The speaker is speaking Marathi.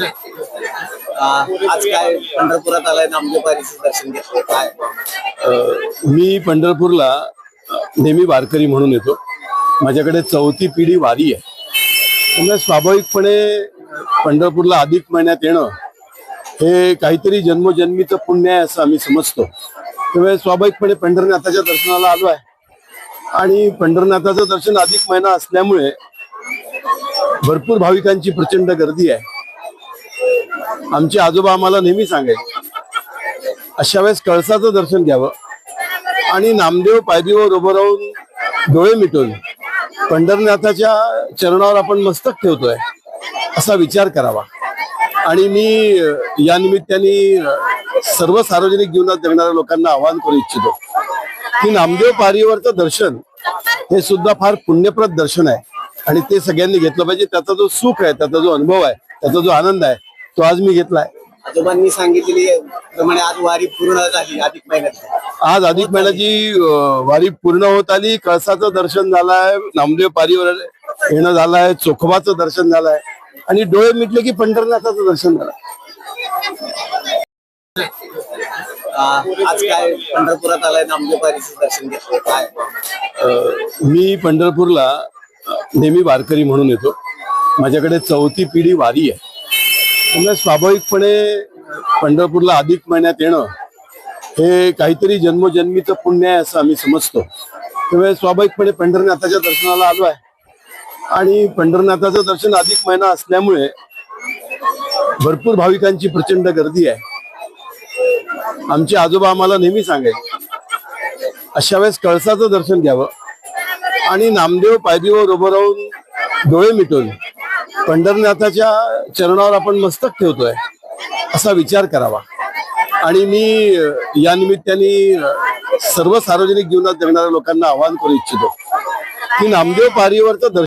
आज काय पंढरपुरात आलाय नामदेव पायरीचं दर्शन घेतलं काय? मी पंढरपूरला नेहमी वारकरी म्हणून येतो. माझ्याकडे चौथी पिढी वारी आहे. त्यामुळे स्वाभाविकपणे पंढरपूरला अधिक महिन्यात येणं हे काहीतरी जन्मोजन्मीचं पुण्य आहे असं आम्ही समजतो. त्यामुळे स्वाभाविकपणे पंढरनाथाच्या दर्शनाला आलो आहे आणि पंढरनाथाचं दर्शन अधिक महिना असल्यामुळे भरपूर भाविकांची प्रचंड गर्दी आहे. आमचे आजोबा आम्हाला नेहमी सांगायचे अशा वेळेस कळसाचं दर्शन घ्यावं आणि नामदेव पायरीवर उभं राहून डोळे मिटून पंढरनाथाच्या चरणावर आपण मस्तक ठेवतोय असा विचार करावा. आणि मी या निमित्ताने सर्व सार्वजनिक जीवनात जगणाऱ्या लोकांना आवाहन करू इच्छितो की नामदेव पायरीवरचं दर्शन हे सुद्धा फार पुण्यप्रद दर्शन आहे आणि ते सगळ्यांनी घेतलं पाहिजे. त्याचा जो सुख आहे, त्याचा जो अनुभव आहे, त्याचा जो आनंद आहे तो आज मी घेतलाय. आजोबांनी सांगितलेली प्रमाणे आज वारी पूर्ण झाली अधिक महिन्यात. आज अधिक महिन्याची वारी पूर्ण होत आली. कळसाचं दर्शन झालंय, नामदेव पायरीवर येणं झालंय, चोखोबाचं दर्शन झालंय आणि डोळे मिटले की पंढरनाथाचं दर्शन झालं. आज काय पंढरपुरात आलाय नामदेव पायरीचं दर्शन घेतलं काय? मी पंढरपूरला नेहमी वारकरी म्हणून येतो. माझ्याकडे चौथी पिढी वारी आहे. त्यामुळे स्वाभाविकपणे पंढरपूरला अधिक महिन्यात येणं हे काहीतरी जन्मोजन्मीचं पुण्य आहे असं आम्ही समजतो. त्यामुळे स्वाभाविकपणे पंढरनाथाच्या दर्शनाला आलो आहे आणि पंढरनाथाचं दर्शन अधिक महिना असल्यामुळे भरपूर भाविकांची प्रचंड गर्दी आहे. आमचे आजोबा आम्हाला नेहमी सांगायचे अशा वेळेस कळसाचं दर्शन घ्यावं आणि नामदेव पायरीवर उभं राहून डोळे मिटून पंढरनाथाच्या चरणावर आपण मस्तक ठेवतोय असा विचार करावा. आणि मी या निमित्ताने सर्व सार्वजनिक जीवनात जगणाऱ्या लोकांना आवाहन करू इच्छितो की नामदेव पायरीवरचं दर्शन